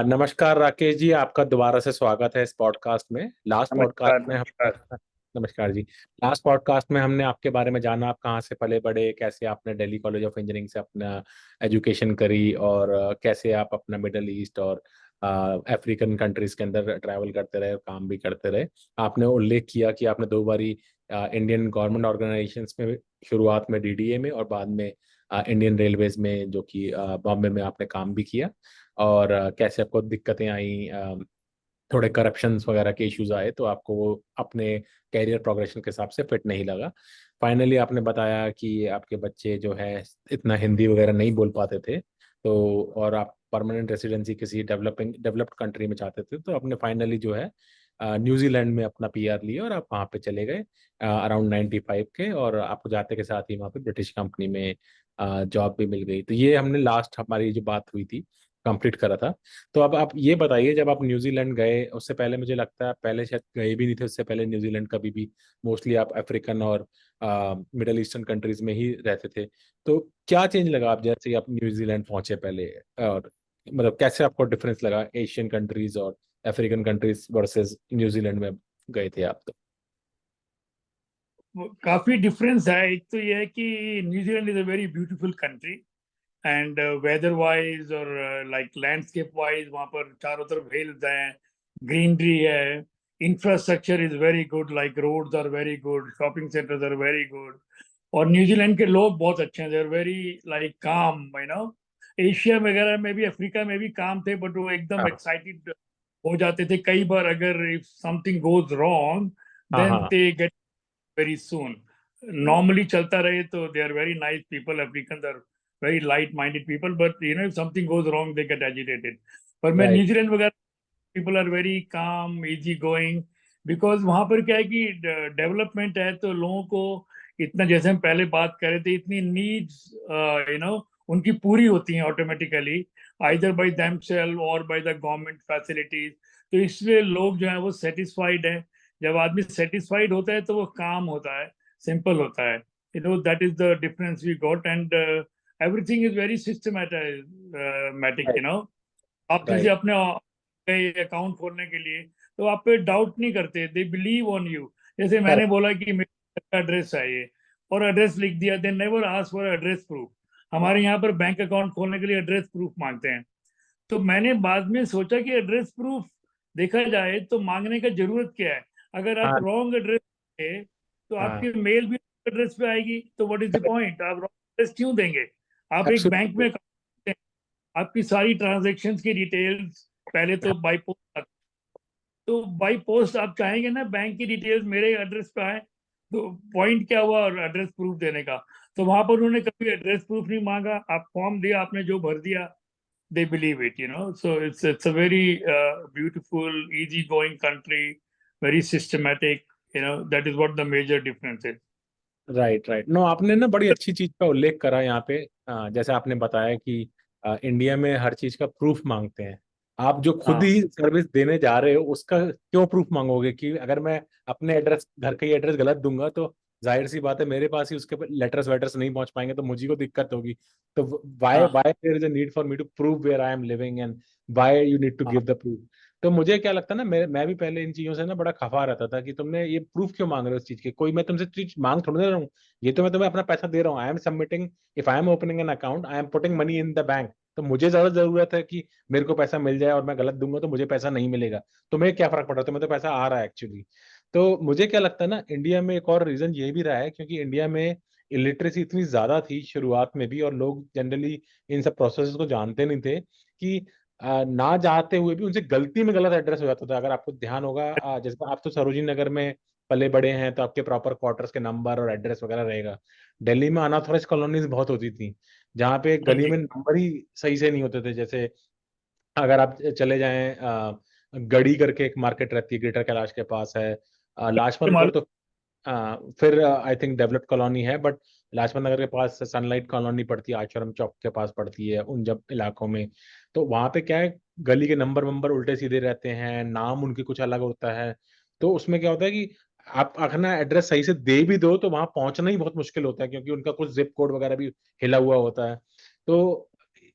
नमस्कार राकेश जी, आपका दोबारा से स्वागत है इस पॉडकास्ट में। लास्ट पॉडकास्ट नमस्कार में नमस्कार। हम नमस्कार जी। लास्ट पॉडकास्ट में हमने आपके बारे में जाना, आप कहाँ से पले बड़े, कैसे आपने दिल्ली कॉलेज ऑफ इंजीनियरिंग से अपना एजुकेशन करी, और कैसे आप अपना मिडल ईस्ट और अफ्रीकन कंट्रीज के अंदर ट्रैवल करते रहे और काम भी करते रहे। आपने उल्लेख किया कि आपने दो बारी इंडियन गवर्नमेंट ऑर्गेनाइजेशंस में, शुरुआत में डीडीए में और बाद में इंडियन रेलवेज में, जो कि बॉम्बे में आपने काम भी किया। और कैसे आपको दिक्कतें आई, थोड़े करप्शंस वगैरह के इश्यूज आए, तो आपको वो अपने कैरियर प्रोग्रेशन के हिसाब से फिट नहीं लगा। फाइनली आपने बताया कि आपके बच्चे जो है इतना हिंदी वगैरह नहीं बोल पाते थे, तो और आप परमानेंट रेसिडेंसी किसी डेवलप्ड कंट्री में चाहते थे, तो आपने फाइनली जो है न्यूजीलैंड में अपना पीआर लिया और आप वहाँ पे चले गए अराउंड 95 के, और आपको जाते के साथ ही वहाँ पे ब्रिटिश कंपनी में जॉब भी मिल गई। तो ये हमने लास्ट हमारी जो बात हुई थी कंप्लीट करा था। तो अब आप ये बताइए, जब आप न्यूजीलैंड गए, उससे पहले मुझे लगता है आप पहले शायद गए भी नहीं थे उससे पहले न्यूजीलैंड कभी भी। मोस्टली आप अफ्रीकन और मिडल ईस्टर्न कंट्रीज में ही रहते थे। तो क्या चेंज लगा आप जैसे ही आप न्यूजीलैंड पहुंचे पहले, और मतलब कैसे आपको डिफरेंस लगा एशियन कंट्रीज और अफ्रीकन कंट्रीज वर्सेस न्यूजीलैंड में गए थे आप तो? काफी डिफरेंस है। एक तो ये है कि New Zealand is a very beautiful country and weather wise और लाइक लैंडस्केप वाइज वहाँ पर चारों तरफ हिल्स हैं, ग्रीनरी है, infrastructure is very good, like roads are very good, shopping centres are very good. और न्यूजीलैंड के लोग बहुत अच्छे हैं, they are very like calm, Asia वगैरह में भी, अफ्रीका में भी काम थे, बट वो एकदम हाँ एक्साइटेड हो जाते थे कई बार। अगर इफ समथिंग गोज रॉन्ग हाँ देन हाँ। They get very soon. Normally चलता रहे तो they are very nice people, African are very light minded people, but if something goes wrong they get agitated. पर मैं राइट न्यूजीलैंड वगैरह, people are very calm, easy going, because वहां पर क्या है कि डेवलपमेंट है तो लोगों को इतना, जैसे हम पहले बात कर रहे थे, इतनी नीड्स उनकी पूरी होती हैं ऑटोमेटिकली, आइदर बाय देमसेल्फ और बाय द गवर्नमेंट फैसिलिटीज। तो इसलिए लोग जो है वो सेटिस्फाइड है। जब आदमी सेटिस्फाइड होता है तो वो काम होता है, सिंपल होता है। That is the difference we got, and everything is very systematic. Right आप जैसे राइट अपने अकाउंट खोलने के लिए तो आप पे डाउट नहीं करते, दे बिलीव ऑन यू। जैसे मैंने करेक्ट। बोला कि मेरा एड्रेस चाहिए और एड्रेस लिख दिया, they never ask for address proof. हमारे यहाँ पर बैंक अकाउंट खोलने के लिए एड्रेस प्रूफ मांगते हैं। तो मैंने बाद में सोचा कि एड्रेस प्रूफ देखा जाए तो मांगने का जरूरत क्या है। अगर आप हाँ रॉन्ग एड्रेस है तो हाँ। आपकी मेल भी एड्रेस पे आएगी, तो व्हाट इज द पॉइंट, आप रॉन्ग एड्रेस क्यों देंगे। आप एक बैंक एब्सोल्युटली। में आपकी सारी ट्रांजैक्शंस की डिटेल्स पहले तो बाई पोस्ट, तो बाई पोस्ट आप चाहेंगे ना बैंक की डिटेल्स मेरे एड्रेस पे आए, तो पॉइंट क्या हुआ एड्रेस प्रूफ देने का। तो वहां पर उन्होंने कभी एड्रेस प्रूफ नहीं मांगा, आप फॉर्म दिया, आपने जो भर दिया, they believe it. So it's a very beautiful, easy going country, very systematic. That is what the major difference is. Right right. No, आपने ना बड़ी अच्छी चीज का उल्लेख करा यहाँ पे। जैसे आपने बताया कि इंडिया में हर चीज का प्रूफ मांगते हैं। आप जो खुद हाँ ही सर्विस देने जा रहे हो उसका क्यों प्रूफ मांगोगे? कि अगर मैं अपने एड्रेस, घर का ही एड्रेस गलत दूंगा, तो जाहिर सी बात है मेरे पास ही उसके लेटर्स वेटर्स नहीं पहुंच पाएंगे, तो मुझे को दिक्कत होगी। तो वाई हाँ why there is a need for me to prove where I am living, and why you need to हाँ गिव द प्रूफ? तो मुझे क्या लगता है ना, मैं भी पहले इन चीजों से ना बड़ा खफा रहता था कि तुमने ये प्रूफ क्यों मांग रहे हो इस चीज के। कोई मैं तुमसे चीज मांग थोड़ी ना रहा हूँ, ये तो मैं तुम्हें अपना पैसा दे रहा हूँ। I am submitting, if I am opening an account, I am putting money in the bank. तो मुझे ज्यादा जरूरत है कि मेरे को पैसा मिल जाए, और मैं गलत दूंगा तो मुझे पैसा नहीं मिलेगा। तुम्हें क्या फर्क पड़ रहा है, तुम्हें तो पैसा आ रहा है एक्चुअली। तो मुझे क्या लगता है ना, इंडिया में एक और रीजन ये भी रहा है क्योंकि इंडिया में इलिटरेसी इतनी ज्यादा थी शुरुआत में भी, और लोग जनरली इन सब प्रोसेस को जानते नहीं थे कि ना चाहते हुए भी उनसे गलती में गलत एड्रेस हो जाता था। अगर आपको ध्यान होगा, जैसे आप तो सरोजिनी नगर में पले बड़े हैं, तो आपके प्रॉपर क्वार्टर्स के नंबर और एड्रेस वगैरह रहेगा। दिल्ली में अनऑथराइज कॉलोनीज बहुत होती थी, जहाँ पे हाँ गली जी। में नंबर ही सही से नहीं होते थे। जैसे अगर आप चले जाएं, गढ़ी करके एक मार्केट रहती है, ग्रेटर कैलाश के पास है। लाजपत नगर मालूम। तो फिर आई थिंक डेवलप्ड कॉलोनी है, बट लाजपत नगर के पास सनलाइट कॉलोनी पड़ती है, आश्रम चौक के पास पड़ती है, उन जब इलाकों में। तो वहां पे क्या है, गली के नंबर वंबर उल्टे सीधे रहते हैं, नाम उनके कुछ अलग होता है। तो उसमें क्या होता है कि आप अपना एड्रेस सही से दे भी दो तो वहां पहुंचना ही बहुत मुश्किल होता है, क्योंकि उनका कुछ जिप कोड वगैरह भी हिला हुआ होता है। तो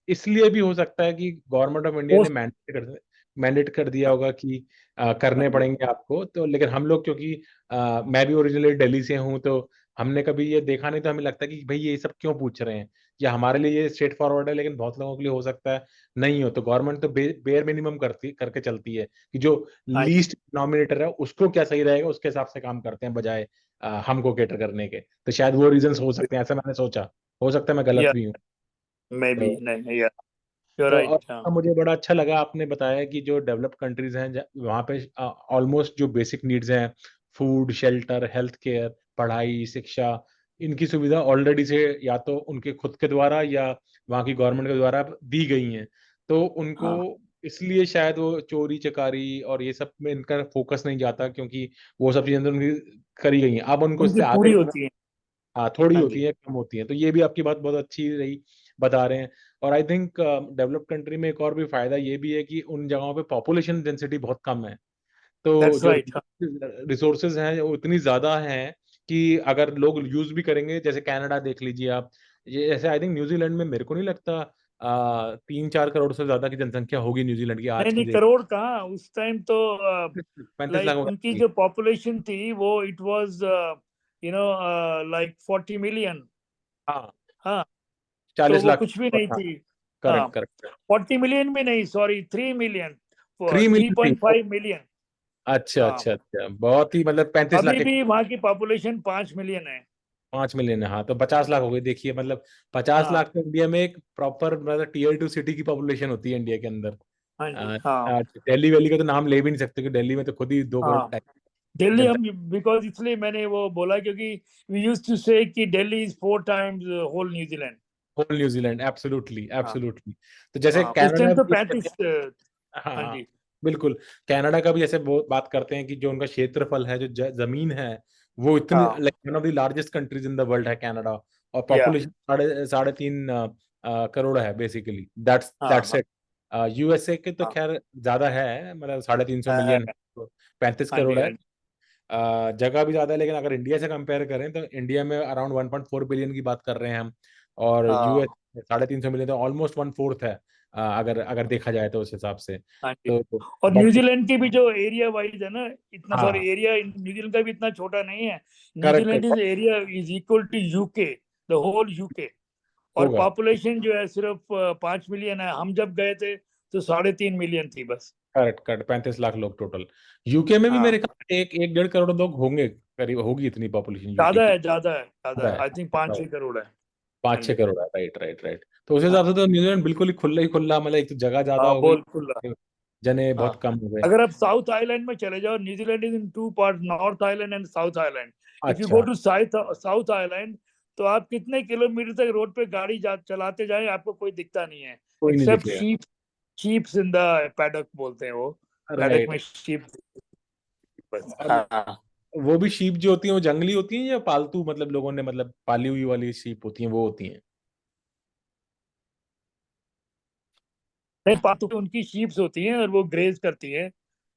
इसलिए भी हो सकता है कि गवर्नमेंट ऑफ इंडिया ने पोस्ट। मैंडेट कर दिया होगा कि हाँ करने जी। पड़ेंगे आपको। तो लेकिन हम लोग क्योंकि मैं भी ओरिजिनली दिल्ली से हूँ, तो हमने कभी ये देखा नहीं, तो हमें लगता है कि भाई ये सब क्यों पूछ रहे हैं, या हमारे लिए ये स्ट्रेट फॉरवर्ड है, लेकिन बहुत लोगों के लिए हो सकता है नहीं हो। तो गवर्नमेंट तो बेयर मिनिमम करके चलती है कि जो हाँ जी। लीस्ट डिनोमिनेटर है उसको क्या सही रहेगा, उसके हिसाब से काम करते हैं, बजाय हमको केटर करने के। तो शायद वो रीजंस हो सकते हैं, ऐसा मैंने सोचा। हो सकता है मैं गलत या भी हूँ। मे बी, तो नहीं, या यू तो राइट। हाँ मुझे बड़ा अच्छा लगा आपने बताया कि जो डेवलप्ड कंट्रीज हैं वहाँ पे ऑलमोस्ट जो बेसिक नीड्स हैं, फूड, शेल्टर, हेल्थ केयर, पढ़ाई, शिक्षा, इनकी सुविधा ऑलरेडी से या तो उनके खुद के द्वारा या वहाँ की गवर्नमेंट के द्वारा दी गई हैं। तो उनको हाँ, इसलिए शायद वो चोरी चकारी और ये सब में इनका फोकस नहीं जाता, क्योंकि वो सब चीजें तो उनकी करी गई हैं। अब उनको उनकी इससे आगे पूरी बढ़ना, होती है। हाँ थोड़ी हाँ होती जी। है, कम होती है। तो ये भी आपकी बात बहुत अच्छी रही, बता रहे हैं। और आई थिंक डेवलप्ड कंट्री में एक और भी फायदा ये भी है कि उन जगहों पे पॉपुलेशन डेंसिटी बहुत कम है। तो दैट्स जो राइट। रिसोर्सेज हैं वो इतनी ज्यादा हैं कि अगर लोग यूज भी करेंगे, जैसे कनाडा देख लीजिए आप, ये ऐसे आई थिंक न्यूजीलैंड में मेरे को नहीं लगता 3-4 करोड़ से ज्यादा की जनसंख्या होगी न्यूजीलैंड की नहीं आज की नहीं, डेट। करोड़ कहाँ उस टाइम तो। 35 लाख लाइक होगा। उनकी जो पॉपुलेशन थी वो इट वाज लाइक 40 मिलियन। हाँ, हाँ, तो 40 वो लाख कुछ भी नहीं हाँ, थी। हाँ, करेक्ट करेक्ट। 40 मिलियन भी नहीं, सॉरी, 3 मिलियन, 3 मिलियन। 3.5 मिलियन। अच्छा हाँ, अच्छा अच्छा, बहुत ही मतलब 35 लाख अभी के। भी वहाँ की पॉपुलेशन 5 मिलियन है। 5 मिलियन है, हाँ, तो 50 लाख हो गई, देखिए मतलब 50 लाख हाँ। तो इंडिया में एक प्रॉपर मतलब टीयर 2 सिटी की पॉपुलेशन होती है इंडिया के अंदर। हाँ जी। अ, हाँ। दिल्ली वैली का तो नाम ले भी नहीं सकते, क्योंकि दिल्ली में तो खुद ही 2 करोड़ हाँ, दिल्ली हम, जनसंख्या। बिकॉज इसलिए मैंने वो बोला क्योंकि वी यूज्ड टू से कि Delhi is 4 times whole New Zealand. Whole New Zealand, absolutely हाँ। एब्सोल्युटली। तो जैसे हाँ, उस कनाडा टाइम तो भी, 35। हाँ हाँ हाँ, जी। बिल्कुल। कनाडा का भी ऐसे बात करते हैं कि जो उनका क्षेत्रफल है, जो जमीन है, वो इतनी, हाँ। Like one of the largest countries in the world है कनाडा। और या। पॉपुलेशन साढ़े साढ़े 3 करोड़ है बेसिकली। दैट्स हाँ। दैट्स हाँ। इट। यूएसए के तो हाँ। खैर ज्यादा है, मतलब 350 मिलियन है, हाँ। तो 35 करोड़ हाँ है। जी। जगह भी ज्यादा है, लेकिन अगर इंडिया से कंपेयर करें तो इंडिया में अराउंड 1.4 बिलियन की बात कर रहे हैं हम। और हाँ। यूएस 350 मिलियन, तो ऑलमोस्ट 1/4 है, अगर अगर देखा जाए तो उस हिसाब से। हाँ जी। तो और बट न्यूजीलैंड की भी जो एरिया वाइज है ना, इतना, हाँ, सॉरी, एरिया न्यूजीलैंड का भी इतना छोटा नहीं है। Correct New Zealand is correct area is equal to UK, the whole UK. और होगा। पॉपुलेशन जो है सिर्फ 5 मिलियन है। हम जब गए थे तो 3.5 मिलियन थी बस। करेक्ट करेक्ट, 35 लाख लोग टोटल। यूके में भी हाँ, मेरे ख्याल से 1-1.5 करोड़ लोग होंगे, करीब होगी इतनी पॉपुलेशन यूके ज्यादा की। है, ज्यादा है, ज्यादा ज्यादा है, है, आई थिंक 5-6 करोड़ है। पाँच हाँ छह जी। करोड़ है, राइट राइट राइट। तो उस हिसाब से हाँ। तो न्यूजीलैंड बिल्कुल ही खुला, मतलब एक तो जगह ज्यादा हाँ, हो गई, बोल खुला। जने हाँ, बहुत कम हो गए। अगर आप साउथ आइलैंड में चले जाओ, New Zealand is in two part, north island and south island. If you go अच्छा, टू साउथ आइलैंड, तो आप कितने किलोमीटर तक रोड पे गाड़ी चलाते जाएं, आपको कोई दिखता नहीं है, कोई नहीं एक्सेप्ट दिखेगा। शीप्स इन द पैडक बोलते हैं वो। Paddock right. में शीप बस। और हाँ। वो भी शीप जो होती हैं वो जंगली होती हैं या पालतू, मतलब लोगों ने मतलब पाली हुई वाली शीप होती हैं, वो होती हैं? नहीं, पालतू उनकी शीप्स होती हैं और वो ग्रेज करती है।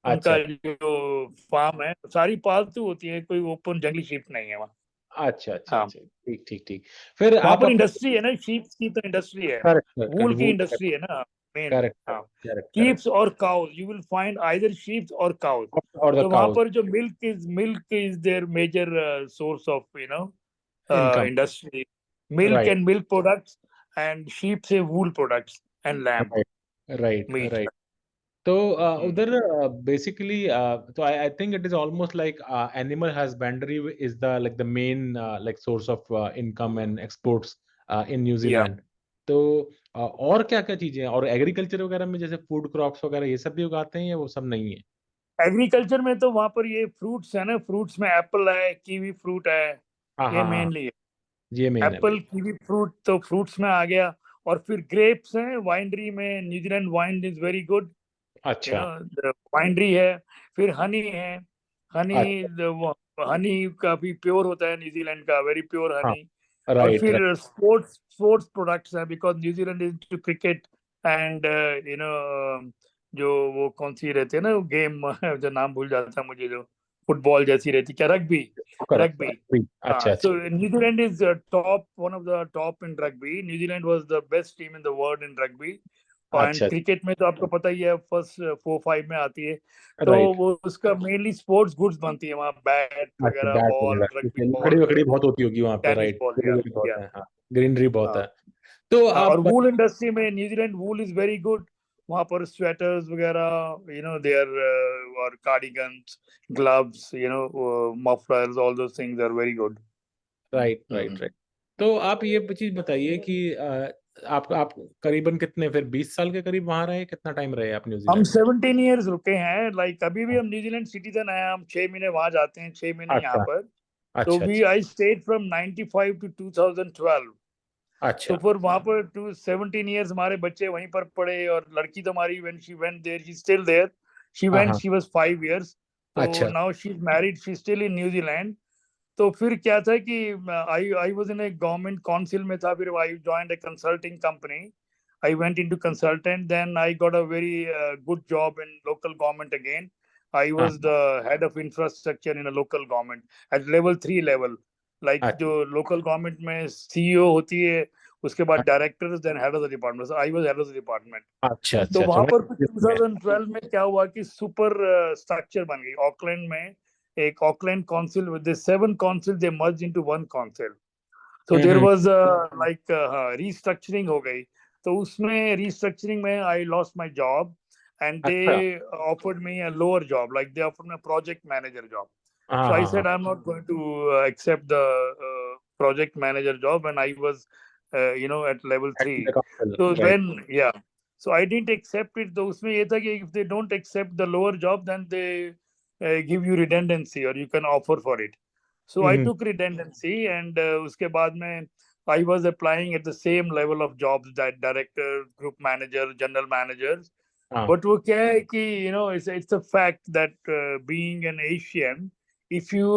अच्छा उनका जो फार्म है सारी पालतू होती है, कोई ओपन जंगली शीप नहीं है वहाँ। अच्छा अच्छा हाँ, अच्छा, ठीक ठीक ठीक। फिर वहां आप पर अपने, इंडस्ट्री है ना, शीप्स की तो इंडस्ट्री है। करेक्ट करेक्ट, वूल की वो इंडस्ट्री है ना, मेन। करेक्ट हाँ, करेक्ट करेक्ट। शीप्स और cows, you will find either sheeps और काउज। और द तो वहां काउज, पर जो milk is their major source of income, industry. Milk right and milk products, and sheep से wool products and lamb right right meat. Right. तो उधर basically, तो I think it is almost like animal husbandry is the like the main like source of income and exports इन या, New Zealand. तो और क्या क्या चीजें हैं, और एग्रीकल्चर वगैरह में जैसे फूड क्रॉप्स वगैरह ये सब भी उगाते हैं, या वो सब नहीं है? एग्रीकल्चर में तो वहां पर ये फ्रूट्स है ना, फ्रूट्स में एप्पल है, कीवी फ्रूट है, हाँ ये हाँ हाँ, मेनली है। ये मेन है एप्पल, भाई। कीवी फ्रूट तो फ्रूट्स में आ गया। और फिर ग्रेप्स हैं वाइनरी में, New Zealand wine is very good, अच्छा वाइनरी है। फिर हनी है, हनी, अच्छा, हनी का भी प्योर होता है न्यूजीलैंड का, वेरी प्योर हाँ, हनी। और राइट फिर राइट। स्पोर्ट्स स्पोर्ट्स प्रोडक्ट्स हैं, because New Zealand is to cricket and you know जो वो कौन सी रहती है ना गेम जो नाम भूल जाता है मुझे, जो फुटबॉल जैसी रहती, क्या रग्बी, करेक्ट। रग्बी। अच्छा So अच्छा। New Zealand is top, one of the top in rugby. New Zealand was the best team in the world in rugby. And अच्छा। क्रिकेट में तो आपको पता ही है, फर्स्ट 4-5 में आती है। तो राइट। वो उसका मेनली स्पोर्ट्स गुड्स बनती है वहाँ, बैट अच्छा, वगैरह, बैट बॉल, वगैरह ठीक रग्बी है, लकड़ी बॉल, वकड़ी बहुत होती होगी वहाँ पे, टेनिस राइट, बॉल, या ग्रीनरी बहुत या है, हाँ, ग्रीनरी बहुत हाँ है। तो हाँ। और आप वूल इंडस्ट्री में New Zealand wool is very good. वहाँ पर स्वेटर्स वगैरह, देयर, और cardigans, gloves, mufflers, all those things are very good. Right right right. तो आप ये चीज बताइए कि आप करीबन कितने, फिर 20 साल के करीब वहां रहे, कितना टाइम रहे आप हम न्यूजीलैंड में? 17 ईयर्स रुके हैं, लाइक अभी भी हम न्यूजीलैंड सिटीजन हैं। हम 6 महीने वहां जाते हैं, 6 महीने यहाँ अच्छा पर। तो अच्छा वी अच्छा आई स्टेड फ्रॉम 95 टू 2012। तो अच्छा। फिर वहां पर 17 ईयर्स हमारे बच्चे वहीं पर पढ़े, और लड़की तो हमारी, when she went there, she still there. She हाँ वेंट, हाँ। She was 5 years. तो अच्छा। Now she is married, she still in New Zealand. तो फिर क्या था कि I I was in a government council में था, फिर I joined a consulting company. I went into consultant, then I got a very good job in local government again. I हाँ was the head of infrastructure in a local government at level 3 level. Like अच्छा जो local government में CEO होती है, उसके बाद directors, then head of the department. So I was head of the department. अच्छा तो अच्छा अच्छा। वहां पर 2012 में क्या हुआ कि सुपर स्ट्रक्चर बन गई ऑकलैंड में। एक Auckland council with 7 council, they merge into one council. तो there hmm. Was like restructuring हो गई। तो उसमें रीस्ट्रक्चरिंग में I lost my job, and they अच्छा। Offered me a lower job, like they offered me project manager job. हाँ So I हाँ हाँ। said I'm not going to accept the project manager job, and I was, at level three. So right. then, yeah. So I didn't accept it. तो उसमें ये था कि if they don't accept the lower job, then they give you redundancy, or you can offer for it. So I hmm. took redundancy, and उसके बाद में I was applying at the same level of jobs, that director, group manager, general managers. हाँ But वो क्या है कि it's a fact that being an Asian, if you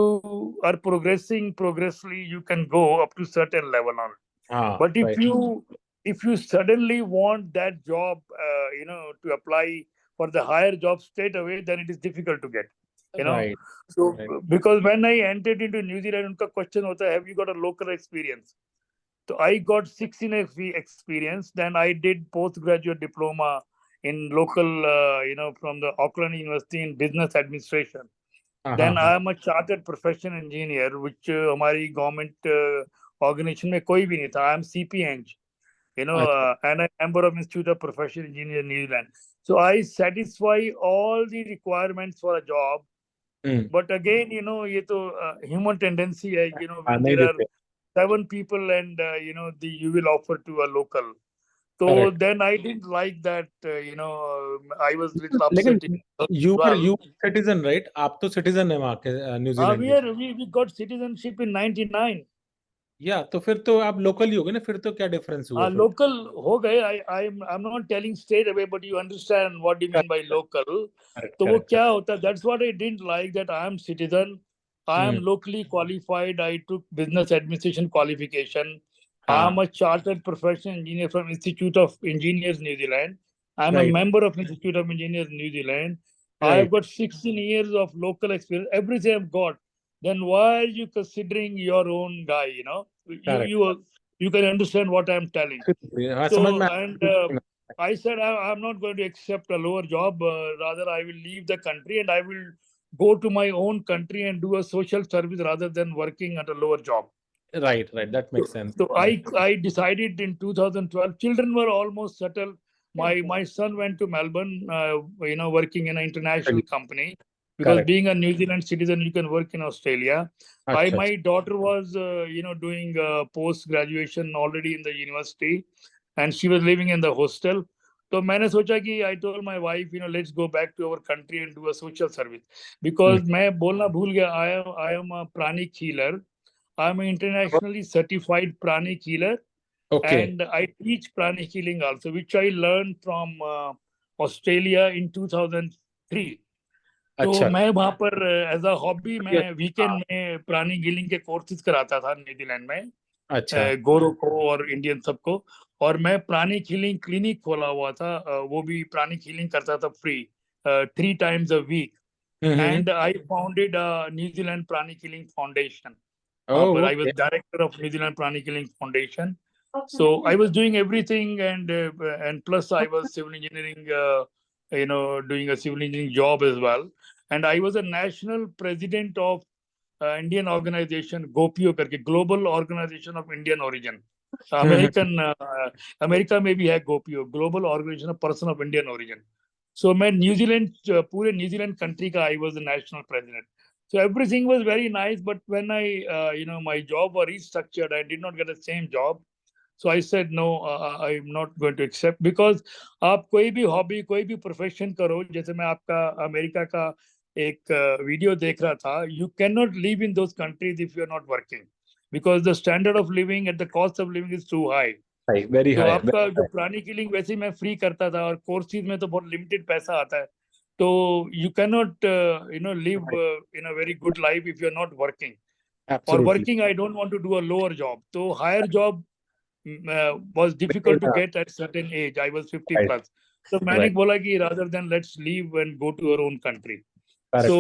are progressing progressively, you can go up to certain level on. हाँ। But if right you suddenly want that job, to apply for the higher job straight away, then it is difficult to get. You know, right so right. because when I entered into New Zealand, उनका question होता है, have you got a local experience? So I got 16 experience. Then I did postgraduate diploma in local, from the Auckland University in business administration. हाँ हाँ Then हाँ। I am a chartered profession engineer, which हमारी government organization में कोई भी नहीं था. I am CPeng, अच्छा। and a member of Institute of Professional Engineers New Zealand. So I satisfy all the requirements for a job. Hmm. But again, ये तो human tendency है, हाँ, when नहीं there are देते। 7 people, and you will offer to a local. So correct. then I didn't like that. I was little लेकिन upset as well. You citizen, right, आप तो citizen है वहाँ के, न्यूजीलैंड के। We got citizenship in 99. या तो फिर तो आप लोकल ही होगे ना, फिर तो क्या डिफरेंस हुआ फिर? Local हो गए. I'm not telling straight away, but you understand what do you mean by local. Correct तो वो करेक्ट क्या करेक्ट। होता है? That's what I didn't like, that I am citizen. I am hmm. locally qualified. I took business administration qualification. I am हाँ। a chartered professional engineer from Institute of Engineers New Zealand. I'm a right member of Institute of Engineers New Zealand. I have right. got 16 years of local experience. Everything I've got. Then why are you considering your own guy? Correct. You can understand what I'm telling. हाँ, समझ So, में and आया। I said, I'm not going to accept a lower job. Rather, I will leave the country, and I will go to my own country and do a social service rather than working at a lower job. Right right, that So, makes sense. so I decided in 2012. Children were almost settled. My son went to Melbourne, working in an international company, because correct. being a New Zealand citizen, you can work in Australia. अच्छा अच्छा। My daughter was, doing post graduation already in the university, and she was living in the hostel. So मैंने सोचा कि I told my wife, let's go back to our country and do a social service, because मैं बोलना भूल गया. I am a pranic healer. I'm an internationally certified pranic healer, okay. and I teach pranic healing also, which I learned from Australia in 2003. तो अच्छा। मैं वहाँ पर as a hobby, ये- मैं वीकेंड हाँ, में प्राणिक हीलिंग के कोर्सेज कराता था न्यूजीलैंड में, अच्छा। गोरों को और इंडियन सबको। और मैं प्राणिक हीलिंग क्लिनिक खोला हुआ था, वो भी प्राणिक हीलिंग करता था free, 3 times a week. and I founded New Zealand Prani Killing Foundation. Oh, But I was okay. director of New Zealand Prani Killing Foundation. So I was doing everything, and plus I was civil engineering, doing a civil engineering job as well. And I was a national president of Indian organization GOPIO करके, Global Organization of Indian Origin. American America में भी है GOPIO, Global Organization of Person of Indian Origin. So मैं New Zealand, पूरे New Zealand country का I was the national president. So everything was very nice, but when my job was restructured, I did not get the same job. So I said no, I'm not going to accept, because आप कोई भी hobby, कोई भी profession करो, जैसे मैं आपका America का एक वीडियो देख रहा था, you cannot live in those countries if you're not working, because the standard of living and the cost of living is too high. Very तो high. आपका जो प्राणी किलिंग वैसे ही मैं फ्री करता था, और कोर्सेज में तो बहुत लिमिटेड पैसा आता है, तो you can not live in a very good life if you are not working, और Absolutely. Working I don't want to do a lower job, तो higher job was difficult to get at certain age. I was 50 Right. plus. So मैंने Right. बोला कि rather than let's leave and go to our own country. Correct. So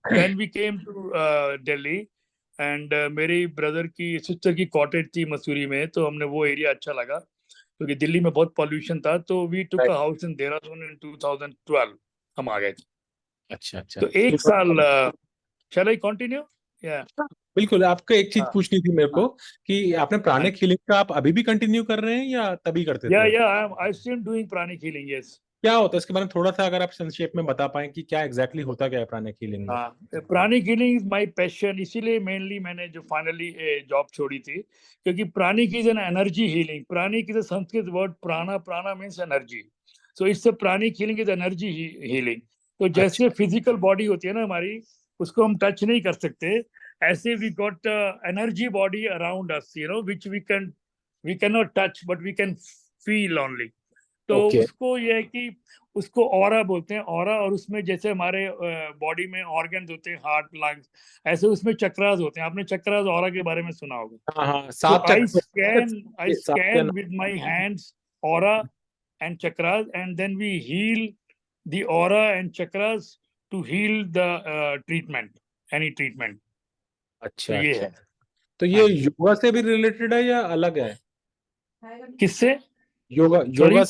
Correct. we came to Delhi, and मेरे brother की sister की cottage थी मसूरी में, तो हमने वो एरिया अच्छा लगा, क्योंकि दिल्ली में बहुत पॉल्यूशन था, तो we took Right. A house in Dehradun in 2012, हम आ गए थे। अच्छा अच्छा। तो एक साल, shall I continue? Yeah. बिल्कुल, आपको एक चीज हाँ, पूछनी थी मेरे को, कि आपने हाँ प्राणिक हीलिंग का आप अभी भी कंटिन्यू कर रहे हैं या तभी करते थे? I still doing pranic healing, yes. क्या होता है इसके बारे में थोड़ा सा अगर आप संक्षेप में बता पाएं कि क्या एग्जैक्टली होता क्या है प्राणिक हीलिंग में? हाँ, pranic healing is my passion, इसीलिए मेनली मैंने जो फाइनली जॉब छोड़ी थी, क्योंकि pranic is an energy healing. Pranic is a Sanskrit word, prana, prana means energy, so it's a pranic healing is energy healing. तो अच्छा जैसे फिजिकल बॉडी होती है ना हमारी, उसको हम टच नहीं कर सकते, ऐसे we got energy body around us, which we can not touch but we can feel only. तो ओके। उसको ये है कि उसको ऑरा बोलते हैं, ऑरा, और उसमें जैसे हमारे बॉडी में ऑर्गन्स होते हैं, हार्ट, लंग्स, ऐसे उसमें चक्रास होते हैं। आपने चक्रास ऑरा के बारे में सुना होगा। हाँ हाँ, तो 7 आई चक्र, 7 के scan with my hands aura and chakras, and then we heal the aura and chakras to heal the treatment, any treatment. तो अच्छा ये अच्छा। है। तो हाँ ये जी। योगा से भी रिलेटेड है या अलग है? किससे? योगा सॉरी,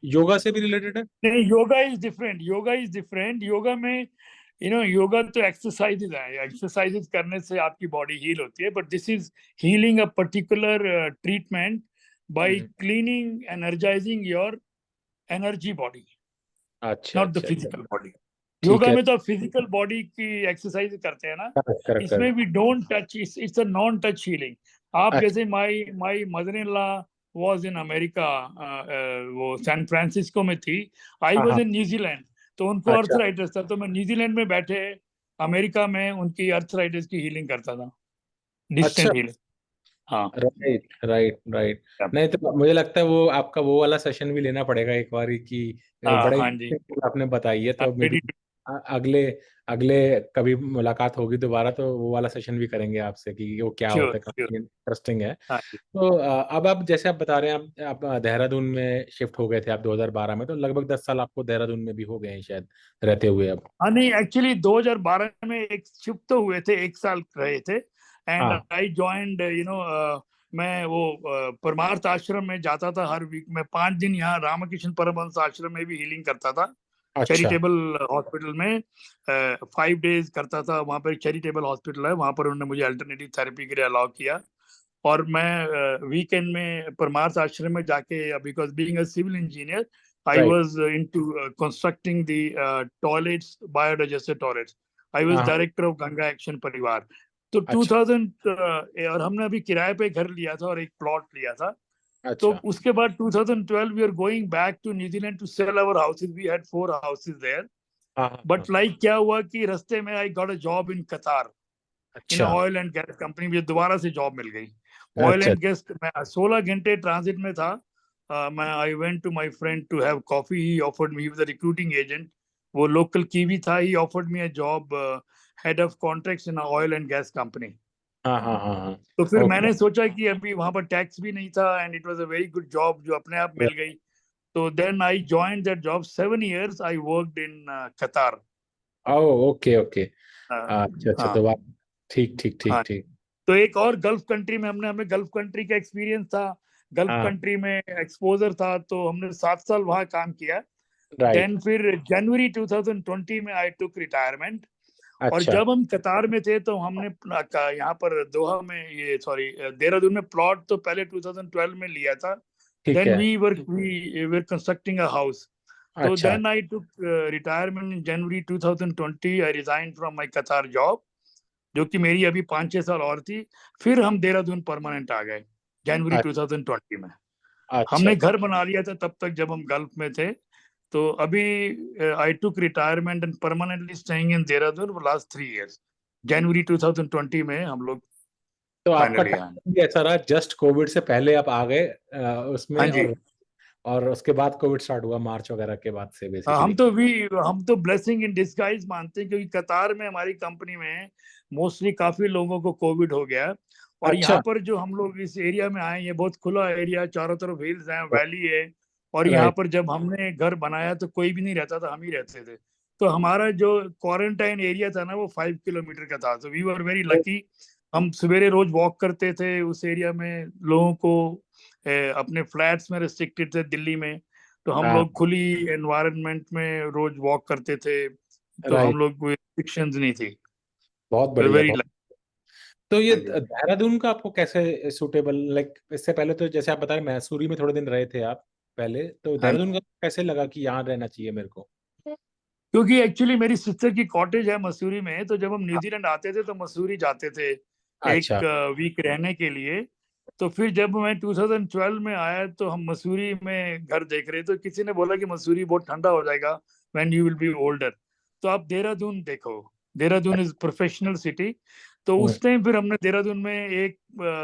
योगा से भी रिलेटेड है? नहीं, yoga is different, yoga is different. Yoga में योगा तो एक्सरसाइजेज है, एक्सरसाइजेज करने से आपकी बॉडी हील होती है, but this is healing a particular treatment bye cleaning, energising your energy body, अच्छा नॉट द अच्छा अच्छा। Physical body. ठीक योगा है। में तो आप फिजिकल बॉडी की एक्सरसाइज करते हैं ना, करेक्ट करेक्ट इसमें करेक्ट। भी don't touch, it's a non touch healing. आप अच्छा जैसे my mother in law was in America, वो सैन फ्रांसिस्को में थी, आई हाँ वाज हाँ। इन न्यूजीलैंड, तो उनको अच्छा अर्थराइटिस था, तो मैं न्यूजीलैंड में बैठे अमेरिका में उनकी अर्थराइटिस की हीलिंग करता था, अच्छा। Distant healing. हाँ, राइट राइट राइट। नहीं तो मुझे लगता है वो आपका वो वाला सेशन भी लेना पड़ेगा एक बार कि हाँ, बड़ा ही हाँ जी, आपने बताई है, तो मे बी रेडी। अगले अगले कभी मुलाकात होगी दोबारा तो वो वाला सेशन भी करेंगे आपसे कि वो क्या श्योर होता है, श्योर। काफी इंटरेस्टिंग है। हाँ जी। तो अब आप जैसे आप बता रहे हैं आप देहरादून में शिफ्ट हो गए थे आप 2012 में, तो लगभग 10 साल आपको देहरादून में भी हो गए हैं शायद रहते हुए अब। हाँ, नहीं, एक्चुअली 2012 में एक शिफ्ट तो हुए थे, एक साल रहे थे, एंड हाँ। आई ज्वाइंड, मैं वो परमार्थ आश्रम में जाता था हर वीक में 5 दिन। यहाँ रामकृष्ण परमहंस आश्रम में भी हीलिंग करता था, अच्छा चैरिटेबल हॉस्पिटल में 5 डेज करता था। वहाँ पर चैरिटेबल हॉस्पिटल है, वहाँ पर उन्होंने मुझे अल्टरनेटिव थेरेपी के लिए अलाउ किया, और मैं वीकेंड में परमार्थ आश्रम में जाके, because being a civil engineer, I right. was into constructing the toilets, biodigested toilets. I was हाँ हाँ। director of Ganga Action परिवार। तो अच्छा 2000, और हमने अभी किराए पे घर लिया था और एक प्लॉट लिया था। तो अच्छा। उसके बाद 2012 we are going back to New Zealand to sell our houses. We had 4 houses there. हाँ हाँ हाँ। But like क्या हुआ कि रास्ते में I got a job in Qatar in अच्छा an oil and gas company। मुझे दोबारा से जॉब मिल गई, ऑयल अच्छा। And gas. मैं 16 घंटे ट्रांजिट में था। मैं I went to my friend to have coffee, he offered me, with recruiting agent, वो लोकल कीवी था, he offered me a job head of contracts in oil and gas company. हाँ हाँ हाँ हाँ। तो फिर ओके। मैंने सोचा कि अभी वहां पर टैक्स भी नहीं था, and it was a very good job जो अपने आप मिल गई। तो then I joined that job, 7 years I worked in Qatar. Okay okay. हाँ अच्छा अच्छा, हाँ तो आप ठीक ठीक ठीक हाँ। ठीक। तो एक और गल्फ कंट्री में हमने हमें गल्फ कंट्री का एक्सपीरियंस था, गल्फ हाँ कंट्री में एक्सपोजर था, तो हमने 7 साल वहाँ काम किया। राइट। देन फिर जनवरी 2020 में आई टुक रिटायरमेंट। और अच्छा जब हम कतार में थे तो हमने यहाँ पर दोहा में, ये सॉरी देहरादून में प्लॉट तो पहले 2012 में लिया था। ठीक देन है। We were constructing a house. तो अच्छा then I took retirement in January 2020। I resign from my Qatar job, जो कि मेरी अभी 5-6 साल और थी। फिर हम देहरादून परमानेंट आ गए जनवरी अच्छा 2020 में। अच्छा हमने अच्छा। घर बना लिया था तब तक जब हम गल्फ में थे। तो अभी I took retirement and permanently staying in Dehradun for last 3 years. जनवरी 2020 में हम लोग तो आपका फाइनली आए। टाइम भी ऐसा रहा, जस्ट कोविड से पहले आप आ गए हाँ उसमें, जी। और उसके बाद कोविड स्टार्ट हुआ मार्च वगैरह के बाद से हम बेसिकली। तो भी हम तो ब्लेसिंग इन डिस्गाइज मानते हैं, क्योंकि कतार में हमारी कंपनी में मोस्टली काफी लोगों को कोविड हो गया। और यहाँ अच्छा पर जो हम लोग इस एरिया में आए, ये बहुत खुला एरिया, चारों तरफ हिल्स हैं, वैली है। और यहाँ राइट। पर जब हमने घर बनाया तो कोई भी नहीं रहता था, हम ही रहते थे। तो हमारा जो क्वारंटाइन एरिया था ना, वो 5 किलोमीटर का था। तो वी वर वेरी लकी। हम सवेरे रोज वॉक करते थे उस एरिया में। लोगों को अपने फ्लैट्स में रिस्ट्रिक्टेड थे दिल्ली में, तो हम हाँ लोग खुली एनवायरनमेंट में रोज वॉक करते थे। तो हम राइट। लोग कोई रिस्ट्रिक्शंस नहीं थी। बहुत बढ़िया वेरी बहुत। लकी। तो ये हाँ जी। देहरादून का आपको कैसे सूटेबल, लाइक इससे पहले तो जैसे आप बता रहे मैसूरी में थोड़े दिन रहे थे आप पहले, तो हाँ देहरादून का कैसे लगा कि यहाँ रहना चाहिए मेरे को? क्योंकि एक्चुअली मेरी सिस्टर की कॉटेज है मसूरी में, तो जब हम हाँ, न्यूजीलैंड आते थे तो मसूरी जाते थे अच्छा एक वीक रहने के लिए। तो फिर जब मैं 2012 में आया तो हम मसूरी में घर देख रहे, तो किसी ने बोला कि मसूरी बहुत ठंडा हो जाएगा when you will be older, तो आप देहरादून देखो, देहरादून इज प्रोफेशनल सिटी। तो हम्म, उस टाइम फिर हमने देहरादून में एक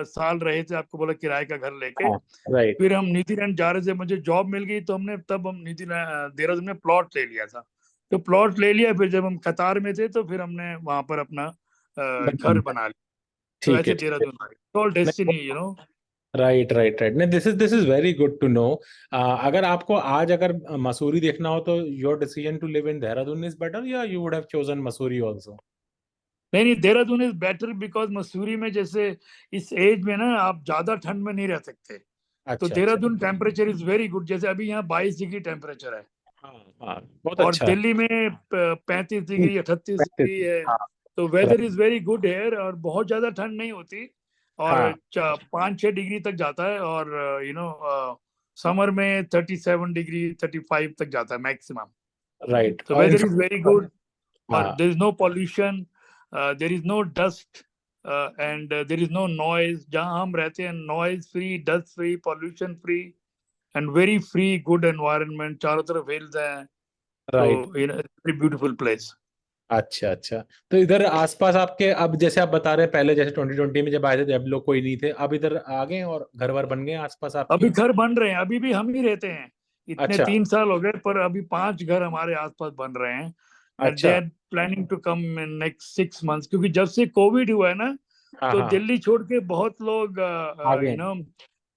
साल रहे थे, आपको बोला किराए का घर लेके। हाँ राइट। फिर हम न्यूजीलैंड जा रहे थे, मुझे जॉब मिल गई, तो हमने तब हम न्यूजीलैंड देहरादून में प्लॉट ले लिया था। तो प्लॉट ले लिया, फिर जब हम कतार में थे तो फिर हमने वहां पर अपना घर बना लिया। तो ठीक है ऐसे ठीक है। देहरादून ऑल डेस्टिनी नहीं, राइट राइट, नहीं this is very good to know. अगर आपको आज अगर मसूरी देखना हो तो your decision to live in Dehradun is better, या you would have chosen Mussoorie also? नहीं नहीं, Dehradun is better because Mussoorie में जैसे इस एज में ना आप ज्यादा ठंड में नहीं रह सकते। तो अच्छा अच्छा। Dehradun temperature is very good, जैसे अभी यहाँ 22 डिग्री टेम्परेचर है। हाँ हाँ, बहुत और अच्छा है। दिल्ली में 35 डिग्री 38 डिग्री है। हाँ तो weather right. Is very good here, और बहुत ज्यादा ठंड नहीं होती। और हाँ 5-6 डिग्री तक जाता है। और समर में 37 डिग्री 35 तक जाता है मैक्सिमम। राइट, तो और वेदर इज वेरी गुड। और हाँ there is no pollution, there is no dust, and there is no noise. जहाँ हम रहते हैं noise free, dust free, pollution free, and very free, good environment, चारों तरफ हिल्स हैं। तो राइट। Very beautiful place. अच्छा अच्छा। तो इधर आसपास आपके, अब जैसे आप बता रहे हैं पहले जैसे 2020 में जब आए थे जब लोग कोई नहीं थे, अब इधर आ गए और घर वर बन गए आसपास अभी आपकी? घर बन रहे हैं, अभी भी हम ही रहते हैं। इतने अच्छा 3 साल हो गए, पर अभी 5 घर हमारे आसपास बन रहे हैं। एंड दे अच्छा। Are planning to come in next 6 months, क्योंकि जब से कोविड हुआ है ना, हाँ तो हाँ, दिल्ली छोड़ के बहुत लोग आ गए यू हैं। नो।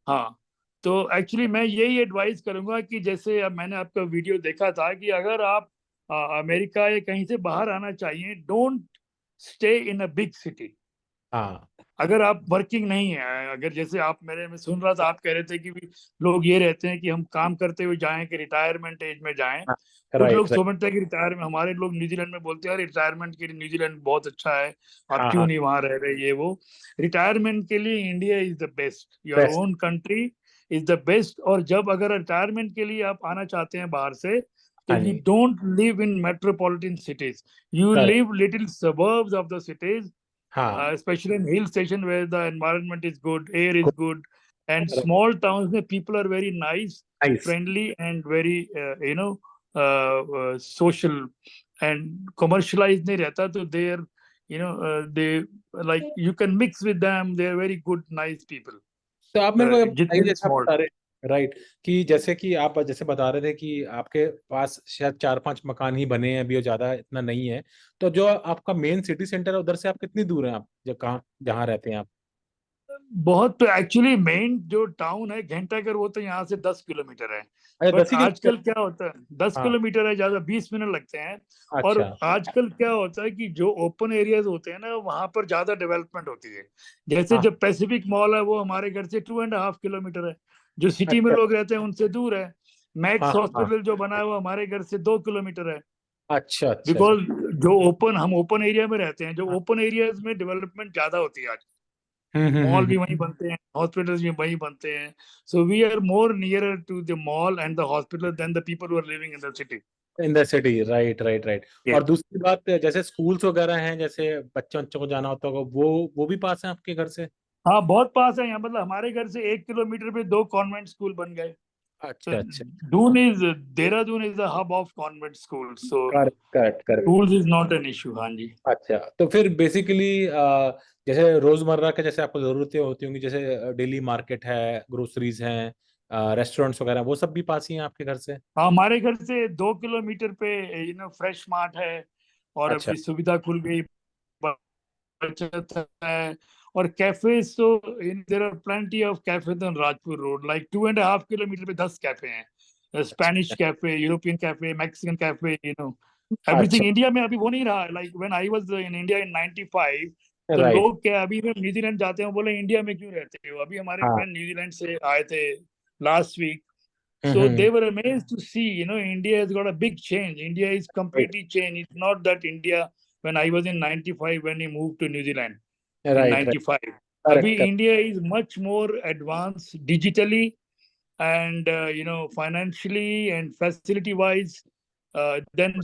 हाँ। तो एक्चुअली मैं यही एडवाइस करूंगा कि जैसे अब मैंने आपका वीडियो देखा था कि अगर आप अमेरिका या कहीं से बाहर आना चाहिए, don't stay in a big city. हाँ अगर आप वर्किंग नहीं है, अगर जैसे आप मेरे में सुन रहा था, आप कह रहे थे कि भी लोग ये रहते हैं कि हम काम करते हुए जाएं कि रिटायरमेंट एज में जाएं। हाँ कुछ लोग राइट राइट। समझते हैं कि रिटायरमेंट, हमारे लोग न्यूजीलैंड में बोलते हैं रिटायरमेंट के लिए न्यूजीलैंड बहुत अच्छा है, आप हाँ क्यों हाँ, नहीं वहां रह रहे, ये वो। रिटायरमेंट के लिए India is the best, your best. Own country is the best. और जब अगर रिटायरमेंट के लिए आप आना चाहते हैं बाहर से, तो हाँ यू जी। Don't live in metropolitan cities, you correct. Live little suburbs of the cities, हाँ especially in hill station where the environment is good, air is good, and correct. small towns where people are very nice, nice. friendly, and very social, and commercialized नहीं रहता, तो they are they like you can mix with them, they are very good nice people, तो आप मेरे को ये बताइए जितने भी जैसे आप small बता रहे, राइट, कि जैसे कि आप जैसे बता रहे थे कि आपके पास शायद 4-5 मकान ही बने हैं अभी और ज्यादा इतना नहीं है, तो जो आपका मेन सिटी सेंटर है उधर से आप कितनी दूर हैं, आप जो कहाँ जहाँ रहते हैं आप? बहुत। तो एक्चुअली मेन जो टाउन है घंटाघर, वो तो यहाँ से 10 किलोमीटर है। अच्छा, बट 10 ही किलोमीटर। आजकल क्या होता है, 10 हाँ। किलोमीटर है, ज्यादा 20 मिनट लगते हैं। और अच्छा। आजकल क्या होता है कि जो ओपन एरियाज होते हैं ना, वहां पर ज्यादा डेवलपमेंट होती है। जैसे हाँ जो पैसिफिक मॉल है, वो हमारे घर से 2.5 किलोमीटर है। जो सिटी में अच्छा। लोग रहते हैं उनसे दूर है। हाँ मैक्स हाँ। हॉस्पिटल जो बना है वो हमारे घर से 2 किलोमीटर है। अच्छा अच्छा अच्छा। बिकॉज जो ओपन हम ओपन एरिया में रहते हैं, जो हाँ। ओपन एरियाज में डेवलपमेंट ज्यादा होती है आज। हम्म। मॉल भी वहीं बनते हैं, हॉस्पिटल्स भी वहीं बनते हैं। So we are more nearer to the mall and the hospital than the people who are living in the city. In the city, right right right. और दूसरी बात, जैसे स्कूल्स वगैरह हैं, जैसे बच्चों बच्चों को जाना होता होगा, वो भी पास है आपके घर से? हाँ, बहुत पास है यहाँ, मतलब हमारे घर से 1 किलोमीटर पे 2 कॉन्वेंट स्कूल बन गए। तो अच्छा अच्छा। Doon is Dehradun is the hub of convent school, so correct correct correct. Schools is not an issue. हाँ जी। अच्छा, तो फिर बेसिकली जैसे रोजमर्रा के जैसे आपको जरूरतें होती होंगी, जैसे डेली मार्केट है, ग्रोसरीज हैं, रेस्टोरेंट्स वगैरह, वो सब भी पास ही हैं आपके घर से? हाँ, हमारे घर से 2 किलोमीटर पे फ्रेश मार्ट है। और अच्छा अभी सुविधा खुल गई, बचत है। और कैफेज तो there are plenty of cafes on Rajpur road, like 2.5 kilometre पे 10 कैफे हैं। स्पेनिश अच्छा cafe, European cafe, Mexican cafe, अच्छा। एवरीथिंग। इंडिया में अभी वो नहीं रहा, like when I was in India in 95। तो राइट। लोग क्या, अभी हम न्यूजीलैंड जाते हैं, बोले इंडिया में क्यों रहते हो? अभी हमारे हाँ। फ्रेंड न्यूजीलैंड से आए थे last week. So they hmm. were amazed to see, India has got a big change. India is right completely changed. It's not that India when I was in 95 when he moved to New Zealand in right right. 95. Abhi correct India is much more advanced digitally and financially and facility wise than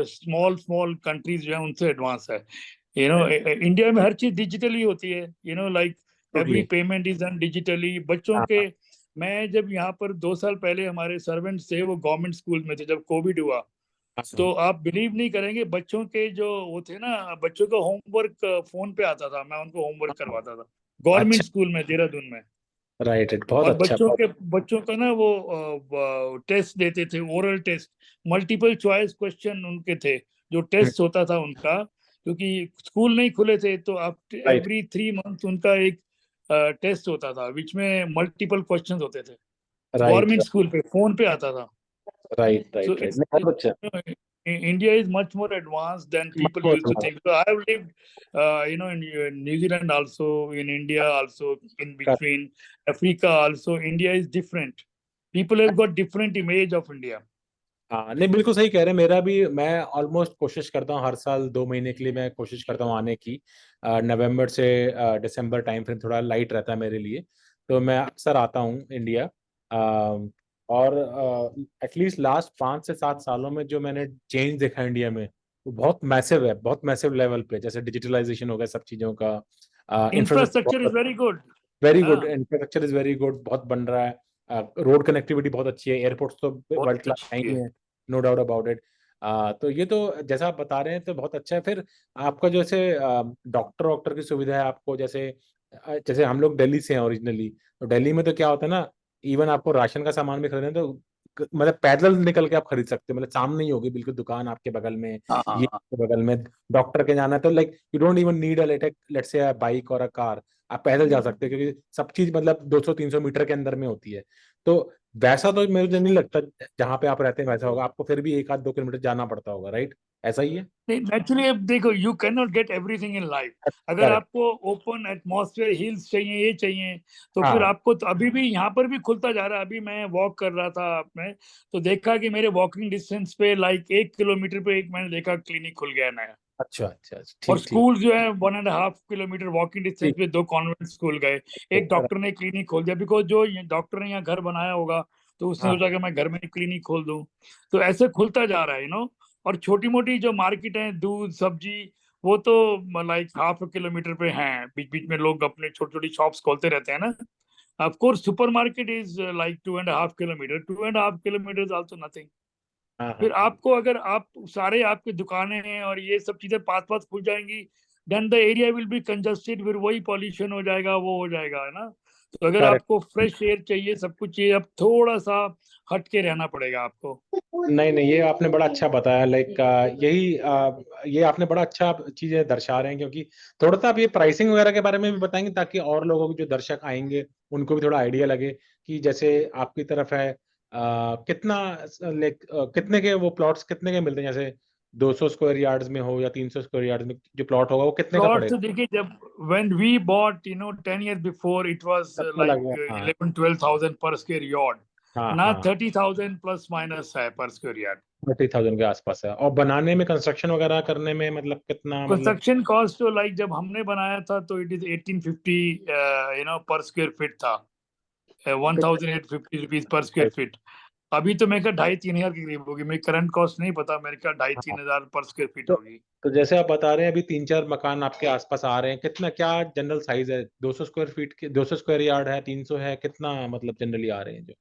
small countries जो हैं उनसे advance है। India में हर चीज digitally होती है, like every correct. Payment is done digitally. बच्चों हाँ के, मैं जब यहाँ पर 2 साल पहले, हमारे सर्वेंट्स थे वो गवर्नमेंट स्कूल में थे जब कोविड हुआ। हाँ। तो आप बिलीव नहीं करेंगे, बच्चों के जो वो थे ना, बच्चों का होमवर्क फोन पे आता था, मैं उनको होमवर्क हाँ। करवाता था गवर्नमेंट अच्छा। स्कूल में देहरादून में। राइट राइट, बहुत और अच्छा बहुत। बच्चों का ना वो टेस्ट देते थे, oral test, multiple choice question उनके थे, जो टेस्ट होता था उनका। क्योंकि स्कूल नहीं खुले थे, तो आप राइट एवरी 3 मंथ उनका एक टेस्ट होता था, विच में मल्टीपल क्वेश्चंस होते थे। राइट गवर्नमेंट स्कूल पे फोन पे आता था। Right So right right, it's, बहुत अच्छा। India is much more advanced than people used to think. So I have lived, in New Zealand also, in India also, in between Africa also. India is different. People have got different image of India. हाँ नहीं, बिल्कुल सही कह रहे हैं। मेरा भी, मैं ऑलमोस्ट कोशिश करता हूँ हर साल 2 महीने के लिए, मैं कोशिश करता हूँ आने की। नवंबर से दिसंबर टाइम फ्रेम थोड़ा लाइट रहता है मेरे लिए, तो मैं अक्सर आता हूँ इंडिया। और एटलीस्ट लास्ट 5 से 7 सालों में जो मैंने चेंज देखा है इंडिया में, वो बहुत मैसिव है, बहुत मैसिव लेवल पे। जैसे डिजिटलाइजेशन हो गया सब चीज़ों का, इंफ्रास्ट्रक्चर Infrastructure is बहुत, very good. वेरी गुड हाँ, इंफ्रास्ट्रक्चर इज वेरी गुड, बहुत बन रहा है। रोड कनेक्टिविटी बहुत अच्छी है, एयरपोर्ट्स तो वर्ल्ड बहुत क्लास है अच्छी ही है। है, नो डाउट अबाउट इट। तो ये तो जैसा आप बता रहे हैं तो बहुत अच्छा है। फिर आपका जैसे डॉक्टर वॉक्टर की सुविधा है आपको, जैसे जैसे हम लोग दिल्ली से हैं ओरिजिनली, तो दिल्ली में तो क्या होता है ना, इवन आपको राशन का सामान भी खरीदना है तो मतलब पैदल निकल के आप खरीद सकते हो, मतलब सामने ही होगी बिल्कुल दुकान आपके बगल में, हाँ ये हाँ आपके बगल में। डॉक्टर के जाना है तो like you don't even need a let's say bike और अ कार, आप पैदल जा सकते हो, क्योंकि सब चीज मतलब 200-300 मीटर के अंदर में होती है। तो वैसा तो मुझे नहीं लगता जहां पे आप रहते हैं वैसा होगा, आपको फिर भी 1 आध 2 किलोमीटर जाना पड़ता होगा, राइट? ऐसा ही है? नहीं, नेचुरली अब देखो, you can not get everything in life. अगर करेक्ट। आपको ओपन एटमॉस्फेयर, हिल्स चाहिए, ये चाहिए, तो फिर हाँ। आपको तो अभी भी यहाँ पर भी खुलता जा रहा है। अभी मैं वॉक कर रहा था मैं, तो देखा कि मेरे वॉकिंग डिस्टेंस पे लाइक 1 किलोमीटर पे एक मैंने देखा क्लिनिक खुल गया नया। अच्छा अच्छा अच्छा, और ठीक ठीक स्कूल जो है 1.5 किलोमीटर वॉकिंग डिस्टेंस ठीक पे 2 कॉन्वेंट स्कूल गए। एक ठीक। डॉक्टर ने क्लिनिक खोल दिया, बिकॉज जो डॉक्टर ने यहाँ घर बनाया होगा, तो उसने हाँ सोचा कि मैं घर में क्लिनिक खोल दूं। तो ऐसे खुलता जा रहा है, और छोटी मोटी जो मार्केट है, दूध सब्जी, वो तो लाइक 0.5 किलोमीटर पे हैं। बीच बीच में लोग अपने छोटी छोटी शॉप्स खोलते रहते हैं ना। Of course super market is like 2.5 kilometre, 2.5 kilometre is also nothing. हाँ हाँ फिर हाँ। आपको, अगर आप सारे आपकी दुकानें हैं और ये सब चीजें पास पास खुल जाएंगी, then the area will be congested, फिर वही पॉल्यूशन हो जाएगा, वो हो जाएगा, है ना। तो अगर करेक्ट। आपको फ्रेश एयर चाहिए, सब कुछ चाहिए, अब थोड़ा सा हट के रहना पड़ेगा आपको। नहीं नहीं, ये आपने बड़ा अच्छा बताया, लाइक यही ये आपने बड़ा अच्छा चीजें दर्शा रहे हैं, क्योंकि थोड़ा सा आप ये प्राइसिंग वगैरह के बारे में भी बताएंगे, ताकि और लोगों को जो दर्शक आएंगे उनको भी थोड़ा आइडिया लगे कि जैसे आपकी तरफ है कितना लाइक कितने के वो प्लॉट्स कितने के मिलते हैं, जैसे 200 स्क्वायर यार्ड्स में हो या 300 स्क्वायर यार्ड्स में जो प्लॉट होगा वो कितने का प्लॉट पड़ेगा? तो देखिए, जब when we bought 10 years before, it was तब तो like लगभग, हाँ 11-12,000 per square yard. हाँ ना हाँ, 30,000 plus minus है per square yard. 30,000 के आसपास है। और बनाने में, कंस्ट्रक्शन वगैरह करने में मतलब कितना, मतलब कंस्ट्रक्शन कॉस्ट तो लाइक जब हमने बनाया था तो इट इज 1850 पर स्क्वायर फीट था, 1,850 पर स्क्वायर फीट। अभी तो मेरे का 2,500-3,000 के करीब होगी, मेरी करंट कॉस्ट नहीं पता, मेरे का 2,500-3,000 पर स्क्वायर फीट तो होगी। तो जैसे आप बता रहे हैं अभी 3-4 मकान आपके आसपास आ रहे हैं, कितना क्या जनरल साइज है? 200 स्क्वायर फीट के, 200 स्क्वायर यार्ड है, 300 है, कितना मतलब जनरली आ रहे हैं जो?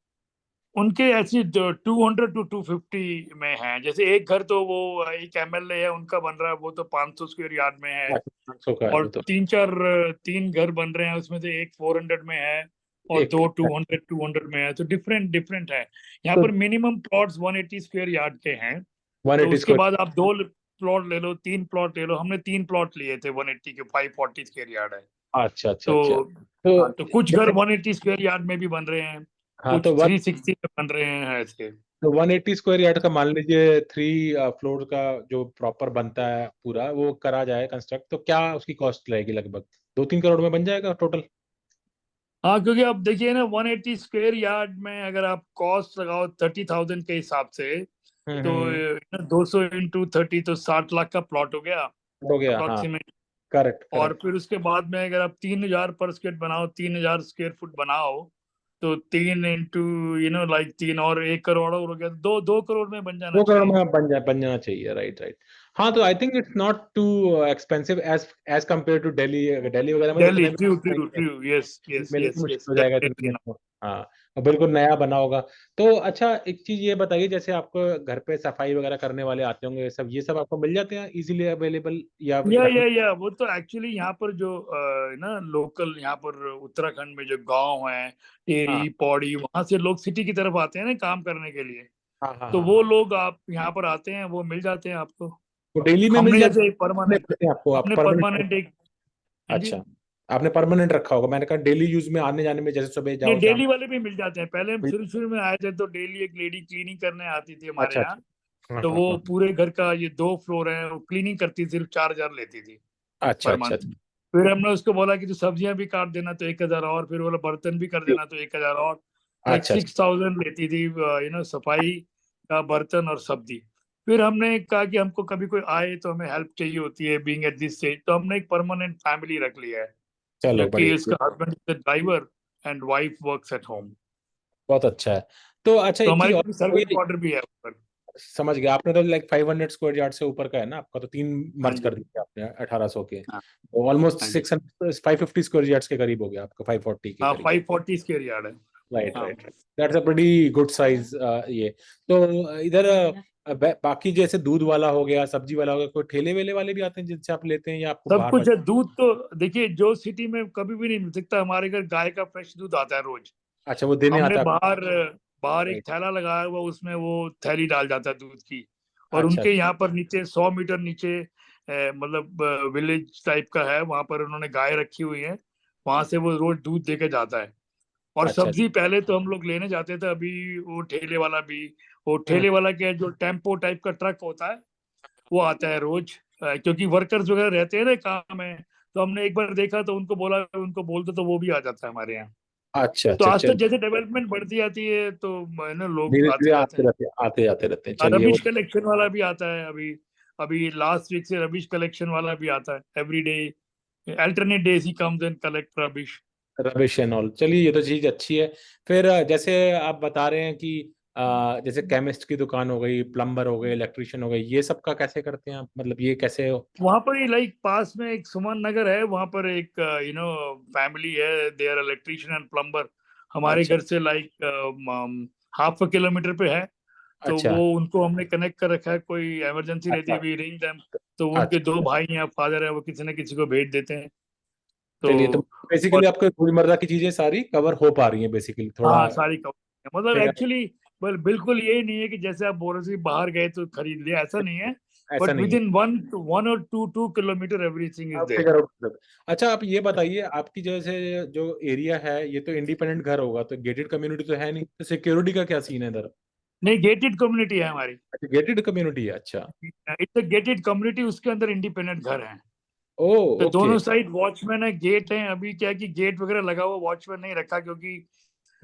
उनके ऐसी 200 to 250 में है। जैसे एक घर तो वो एक एमएलए है उनका बन रहा है, वो तो 500 स्क्वायर यार्ड में है। 500 का है और वो तो। तीन घर बन रहे हैं, उसमें से एक 400 में है और एक दो 200 में है, तो डिफरेंट डिफरेंट है। यहाँ तो पर मिनिमम प्लॉट्स 180 स्क्वायर यार्ड के हैं। तो 180 उसके स्क्वायर। बाद आप दो प्लॉट ले लो, तीन प्लॉट ले लो, हमने तीन प्लॉट लिए थे 180 के, 540 स्क्वायर यार्ड है। अच्छा अच्छा तो अच्छा। तो हाँ, तो कुछ घर जैसे, 180 स्क्वायर यार्ड में भी बन रहे हैं, हाँ कुछ 360 में बन रहे हैं ऐसे। तो 180 स्क्वायर यार्ड का मान लीजिए 3 फ्लोर का जो प्रॉपर बनता है पूरा, वो करा जाए कंस्ट्रक्ट, तो क्या उसकी कॉस्ट रहेगी? लगभग 2-3 करोड़ में बन जाएगा टोटल? हाँ, क्योंकि आप देखिए ना, 180 स्क्वायर यार्ड में अगर आप कॉस्ट लगाओ 30,000 के हिसाब से, तो हम्म। 200 into 30 तो 60 लाख का प्लॉट हो गया हो गया, हाँ। अप्रोक्सीमेट। करेक्ट और करेक्ट। फिर उसके बाद में अगर आप 3,000 पर स्क्वायर बनाओ, 3,000 स्क्वायर फुट बनाओ, तो 3 into लाइक 3 और 1 करोड़ और हो गया, तो 2 करोड़ में बन जाना 2 करोड़ चाहिए। में बन जाना चाहिए, राइट राइट। हाँ तो I think it's not too expensive as as compare to Delhi. Delhi वगैरह में तो दिल्ली, इतने में ट्रू नहीं ट्रू है, ट्रू, यस यस मिलना यस मुश्किल यस, हो जाएगा इतने डेफिनेटली में ना। तो। हाँ, और बिल्कुल नया बना होगा। तो अच्छा, एक चीज ये बताइए, जैसे आपको घर पे सफाई वगैरह करने वाले आते होंगे, ये सब आपको मिल जाते हैं इजीली अवेलेबल, या रखना? वो तो एक्चुअली यहाँ पर जो ना लोकल, यहाँ पर उत्तराखंड में जो गांव है, हाँ टेरी पौड़ी, वहां से लोग सिटी की तरफ आते हैं ना काम करने के लिए। हाँ हाँ तो हाँ वो हाँ। लोग आप यहाँ पर आते हैं, वो मिल जाते हैं आपको। तो डेली में मिल हमने जाते जैसे हैं परमानेंट, आपको? आप हमने परमानेंट? परमानेंट एक, हाँ जी, अच्छा, आपने परमानेंट रखा होगा। मैंने कहा डेली यूज में आने जाने में, जैसे सुबह नहीं जाओ शाम। डेली वाले भी मिल जाते हैं। पहले हम मिल- शुरू शुरू में आए थे तो डेली एक लेडी क्लीनिंग करने आती थी हमारे अच्छा यहाँ। अच्छा, हाँ तो हाँ वो हाँ। पूरे घर का, ये 2 फ्लोर है, वो क्लीनिंग करती, सिर्फ 4,000 लेती थी अच्छा पर अच्छा मंथ। अच्छा फिर हमने उसको बोला कि तू सब्जियां भी काट देना तो 1,000 और, फिर बोला बर्तन भी कर देना तो 1,000 और। लाइक अच्छा अच्छा। 6,000 लेती थी सफाई का, बर्तन और सब्जी। फिर हमने कहा कि हमको कभी कोई आए तो हमें हेल्प चाहिए होती है, बीइंग एट दिस स्टेज, तो हमने एक परमानेंट फैमिली रख लिया है। चलो जबकि बढ़िया, इसका husband is driver and wife works at home. बहुत अच्छा है। तो अच्छा, तो एक चीज हमारे और पास सर्वेंट ये, क्वार्टर भी है ऊपर। समझ गया। आपने तो लाइक 500 स्क्वायर यार्ड से ऊपर का है ना आपका, तो तीन हाँ मर्ज जी, कर दिए आपने 1800 के, हाँ, तो ऑलमोस्ट हाँ जी, 600 550 स्क्वायर यार्ड्स के करीब हो गया आपका, 540 के हाँ, करीब। 540 स्क्वायर यार्ड है। राइट हाँ, right right, that's a pretty good size. ये तो इधर बाकी जैसे दूध वाला हो गया, सब्जी वाला हो गया, कोई ठेले वेले वाले भी आते हैं जिनसे आप लेते हैं, या आपको सब बाहर कुछ है। दूध तो देखिए, जो सिटी में कभी भी नहीं मिल सकता, हमारे घर गाय का फ्रेश दूध आता है रोज। अच्छा, वो देने हमने आता है आपको? बाहर बाहर एक राइट। थैला लगाया हुआ, उसमें वो थैली डाल जाता है दूध की। और अच्छा उनके यहाँ पर नीचे 100 मीटर नीचे मतलब विलेज टाइप का है, वहां पर उन्होंने गाय रखी हुई है। वहां से वो रोज दूध देके जाता है। और अच्छा। सब्जी पहले तो हम लोग लेने जाते थे, अभी वो ठेले वाला भी, वो हम्म। ठेले वाला क्या है, जो टेम्पो टाइप का ट्रक होता है, वो आता है रोज। क्योंकि वर्कर्स वगैरह रहते हैं ना काम में, तो हमने एक बार देखा तो उनको बोला, उनको बोल दो तो वो भी आ जाता है हमारे यहाँ। अच्छा तो अच्छा, आज तक चल जैसे डेवलपमेंट बढ़ती जाती है तो ना लोग धीरे धीरे आते जाते हैं। आते जाते रहते हैं, चलिए वो। रबिश कलेक्शन वाला भी आता है अभी। अभी लास्ट वीक से रबिश कलेक्शन वाला भी आता है, every day, alternate days he comes and collect rubbish. Rubbish and all, चलिए ये तो चीज अच्छी है। फिर जैसे आप बता रहे हैं कि जैसे केमिस्ट की दुकान हो गई, प्लम्बर हो गए, इलेक्ट्रिशियन हो गए, ये सब का कैसे करते हैं आप? मतलब ये कैसे वहां पर ही लाइक पास में एक सुमन नगर है, वहां पर एक फैमिली है, they are electrician and plumber. हमारे अच्छा घर से लाइक हाफ अ किलोमीटर पे है। तो अच्छा वो उनको हमने कनेक्ट कर रखा है, कोई इमरजेंसी रहती है, अच्छा वी रिंग देम। तो वो उनके अच्छा दो अच्छा। भाई हैं, फादर है, वो किसी न किसी को भेज देते हैं। तो चलिए, तो बेसिकली और आपको रोजमर्रा की चीजें सारी कवर हो पा रही हैं बेसिकली, थोड़ा हाँ, सारी कवर, मतलब फिर। एक्चुअली बिल्कुल ये नहीं है कि जैसे आप बोल रहे थे कि बाहर गए तो खरीद लिया, ऐसा नहीं है। ऐसा but नहीं है। within 1 or 2 kilometer everything is आप there. फिगर आउट कर सकते। अच्छा आप ये बताइए, आपकी जैसे जो एरिया है ये तो इंडिपेंडेंट घर होगा, तो गेटेड कम्युनिटी तो है नहीं, तो सिक्योरिटी का क्या सीन है इधर? नहीं, गेटेड कम्युनिटी है हमारी। अच्छा गेटेड कम्युनिटी है, अच्छा। इट्स अ गेटेड कम्युनिटी, उसके अंदर इंडिपेंडेंट घर हैं। ओ तो ओके। दोनों साइड वॉचमैन है, गेट है। अभी क्या है कि गेट वगैरह लगा हुआ, वॉचमैन नहीं रखा, क्योंकि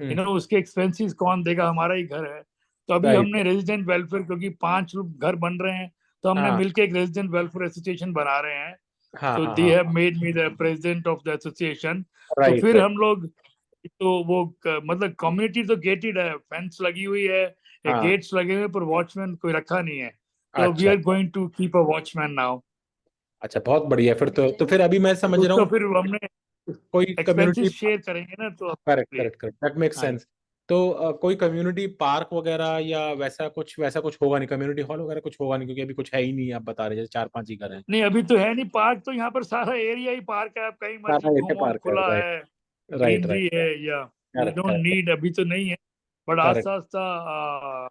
हम्म। उसके एक्सपेंसेस कौन देगा, हमारा ही घर है। तो अभी राइट। हमने रेजिडेंट वेलफेयर, क्योंकि 5 घर बन रहे हैं, तो हमने हाँ मिलके एक रेजिडेंट वेलफेयर एसोसिएशन बना रहे हैं। हाँ तो हाँ दे हाँ। Have made me the president of the association. तो राइट फिर राइट। हम लोग, तो वो मतलब कम्युनिटी तो गेटेड है, फेंस लगी हुई है, हाँ। गेट्स लगे हुए हैं, पर वॉचमैन कोई रखा नहीं है। तो वी अच्छा are going to keep a watchman now. अच्छा, बहुत बढ़िया। फिर तो फिर अभी मैं समझ रहा उसका हूँ, फिर हमने कोई कम्युनिटी। एक्सपेंसेस शेयर करेंगे ना, तो करेक्ट इसलिए। करेक्ट करेक्ट, दैट मेक्स हाँ। सेंस। तो कोई कम्युनिटी पार्क वगैरह या वैसा कुछ होगा नहीं, कम्युनिटी हॉल वगैरह कुछ होगा नहीं, क्योंकि अभी कुछ है ही नहीं, आप बता रहे जैसे 4-5 ही घर हैं। नहीं, अभी तो है नहीं पार्क, तो यहाँ पर सारा एरिया ही पार्क है, आप कहीं मर्जी सारा एरिया घूमो, पार्क है, खुला राइट है, राइट राइट। ग्रीनरी है। या we correct don't correct need, अभी तो नहीं है, बट करेक्ट। आस्ता आस्ता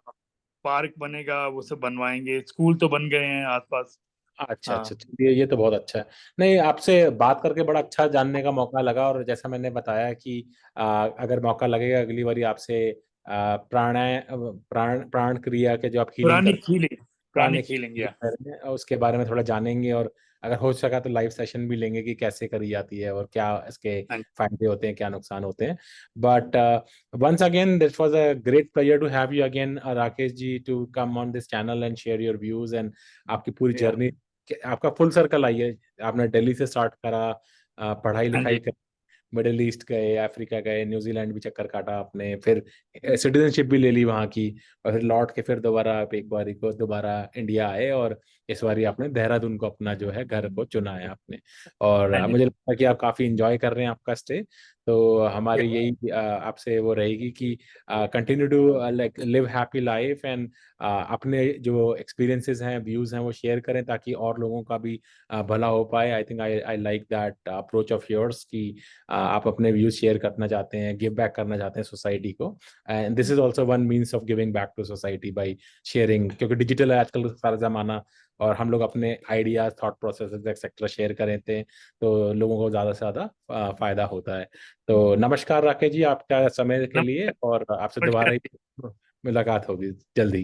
पार्क बनेगा, वो सब बनवाएंगे। स्कूल तो बन गए हैं आसपास। अच्छा हाँ। अच्छा, चलिए ये तो बहुत अच्छा है। नहीं, आपसे बात करके बड़ा अच्छा जानने का मौका लगा, और जैसा मैंने बताया कि अगर मौका लगेगा अगली बारी आपसे प्राण क्रिया के जो आप हीलिंग पुरानी करते खीलिंग, हैं, पुरानी प्राणिक खीलिंग या। करेंगे और उसके बारे में थोड़ा जानेंगे, और अगर हो सका तो लाइव सेशन भी लेंगे कि कैसे करी जाती है और क्या इसके फायदे होते हैं, क्या नुकसान होते हैं। But once again this was a great pleasure to have you again Rakesh ji, to come on this channel and share your views and आपकी पूरी या। जर्नी। आपका फुल सर्कल आई है, आपने दिल्ली से स्टार्ट करा, पढ़ाई हाँ लिखाई जी। कर, मिडिल ईस्ट गए, अफ्रीका गए, न्यूजीलैंड भी चक्कर काटा आपने, फिर सिटीजनशिप भी ले ली वहाँ की, और फिर लौट के फिर दोबारा आप एक बारी को दोबारा इंडिया आए, और इस बारी आपने देहरादून को अपना जो है घर को चुना है आपने। और हाँ जी। मुझे लगता है कि आप काफ़ी इंजॉय कर रहे हैं आपका स्टे। तो या। हमारी यही आपसे वो रहेगी कि continue to like live happy life, and अपने जो एक्सपीरियंसेस हैं, व्यूज़ हैं, वो शेयर करें ताकि और लोगों का भी भला हो पाए। I think I I like that approach of yours कि आप अपने व्यूज शेयर करना चाहते हैं, गिव बैक करना चाहते हैं सोसाइटी को, and this is also one means of giving back to society by sharing, क्योंकि डिजिटल है आजकल सारा जमाना, और हम लोग अपने ideas, thought processes etcetera share करें थे तो लोगों को ज़्यादा से ज़्यादा फायदा होता है। तो नमस्कार राकेश जी, आपका समय के लिए, और आपसे दोबारा नमस्कार। ही मुलाकात होगी जल्दी।